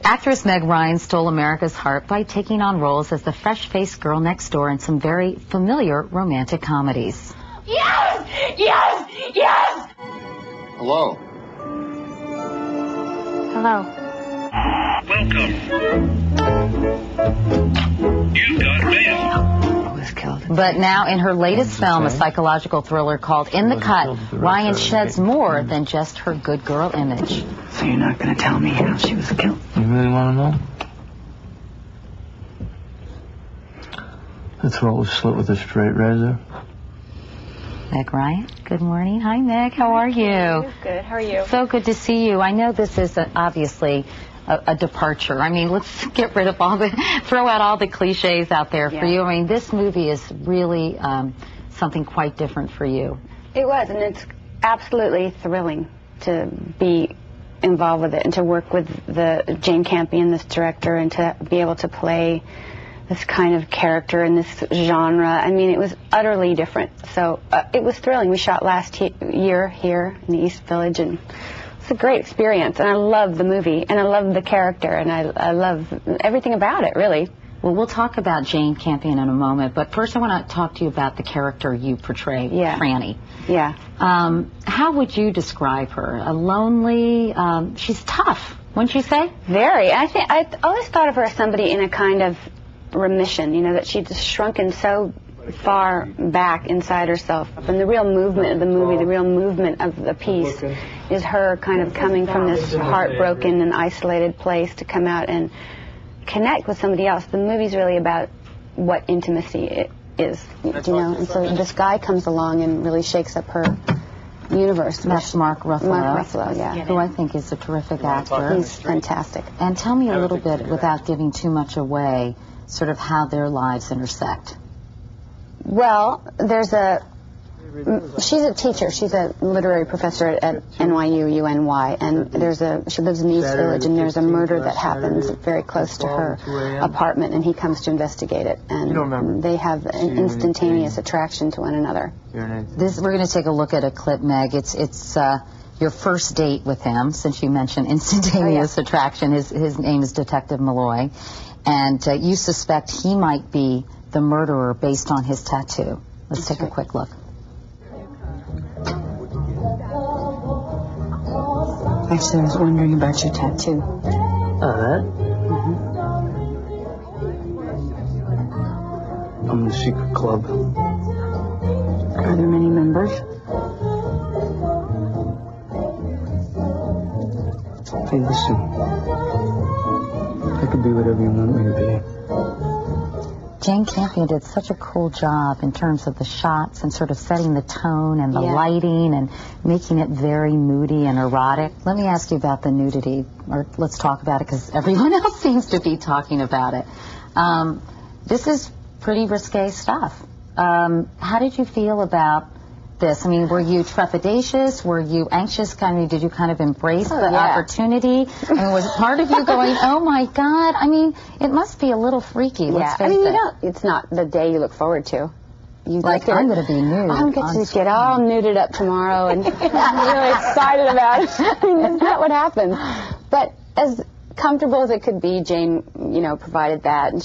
Actress Meg Ryan stole America's heart by taking on roles as the fresh-faced girl next door in some very familiar romantic comedies. Yes! Yes! Yes! Hello. Hello. Welcome. You've got mail. But now in her latest film, a psychological thriller called In the Cut, Ryan sheds more than just her good girl image. So you're not going to tell me how she was killed? You really want to know? The throat was slit with a straight razor. Meg Ryan, good morning. Hi, Meg. How are you? Good. How are you? So good to see you. I know this is obviously a departure. I mean, let's get rid of throw out all the cliches out there for you. I mean, this movie is really something quite different for you. It was, and it's absolutely thrilling to be involved with it and to work with Jane Campion, this director, and to be able to play this kind of character in this genre. I mean, it was utterly different. So it was thrilling. We shot last year here in the East Village, and it's a great experience. And I love the movie, and I love the character, and I love everything about it, really. Well, we'll talk about Jane Campion in a moment, but first I want to talk to you about the character you portray, Franny. Yeah. How would you describe her? A lonely, she's tough, wouldn't you say? Very. I always thought of her as somebody in a kind of remission, you know, that she'd just shrunken so far back inside herself. And the real movement of the movie, the real movement of the piece is her kind of coming from this heartbroken and isolated place to come out and connect with somebody else. The movie's really about what intimacy is, you know, and so this guy comes along and really shakes up her universe. That's Mark Ruffalo. Mark Ruffalo, yeah. Who I think is a terrific actor. He's fantastic. And tell me a little bit, without giving too much away, sort of how their lives intersect. Well, she's a teacher. She's a literary professor at NYU, UNY, and she lives in the East Village, and there's a murder that happens very close to her apartment, and he comes to investigate it, and they have an instantaneous attraction to one another. We're going to take a look at a clip, Meg. It's your first date with him, since you mentioned instantaneous attraction. His name is Detective Malloy, and you suspect he might be the murderer based on his tattoo. Let's take a quick look. Actually, I was wondering about your tattoo. That? I'm in the secret club. Are there many members? Hey, listen. I could be whatever you want me to be. Jane Campion did such a cool job in terms of the shots and sort of setting the tone and the lighting and making it very moody and erotic. Let me ask you about the nudity, or let's talk about it because everyone else seems to be talking about it. This is pretty risque stuff. How did you feel about this? I mean, were you trepidatious? Were you anxious? Did you kind of embrace the opportunity? I mean, was part of you going, oh my God? I mean, it must be a little freaky. Let's face it. It's not the day you look forward to. I'm going to be nude. I'm going to get all nuded up tomorrow, and I'm really excited about it. I mean, that's not what happened. But as comfortable as it could be, Jane, provided that, and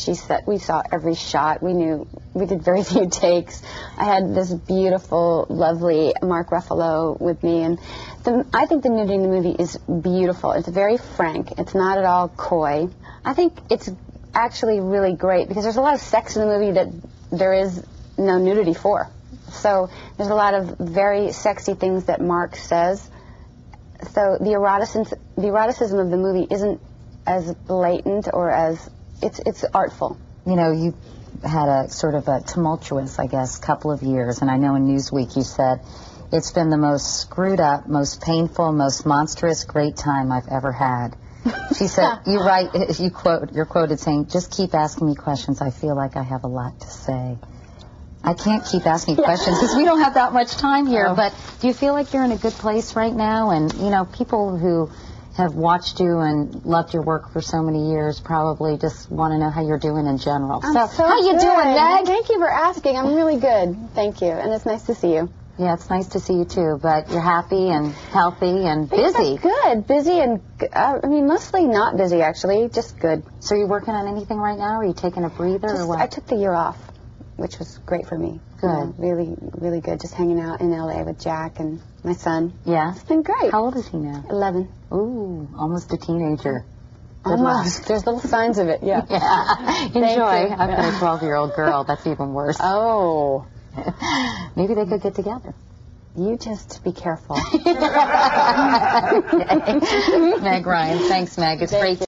we saw every shot. We knew we did very few takes. I had this beautiful, lovely Mark Ruffalo with me, and I think the nudity in the movie is beautiful. It's very frank. It's not at all coy. I think it's actually really great because there's a lot of sex in the movie that there is no nudity for. So there's a lot of very sexy things that Mark says. So the eroticism of the movie isn't as blatant or as it's artful. You know, you had a sort of a tumultuous, I guess, couple of years, and I know in Newsweek you said it's been the most screwed up, most painful, most monstrous great time I've ever had. She said, you're quoted saying, just keep asking me questions. I feel like I have a lot to say. I can't keep asking questions because we don't have that much time here, but do you feel like you're in a good place right now? And, people who have watched you and loved your work for so many years probably just want to know how you're doing in general. So how you doing, Meg? Thank you for asking. I'm really good. Thank you. And it's nice to see you. Yeah, it's nice to see you too, but you're happy and healthy and busy. Good. Busy and, mostly not busy, actually. Just good. So are you working on anything right now? Or are you taking a breather or what? I took the year off, which was great for me. Good. Really, really good. Just hanging out in L.A. with Jack and my son. Yeah? It's been great. How old is he now? 11. Ooh, almost a teenager. Good Almost. luck. There's little signs of it, yeah. Yeah. Enjoy. you. I've got a 12-year-old girl. That's even worse. Oh. Maybe they could get together. You just be careful. Okay. Meg Ryan. Thanks, Meg. It's great.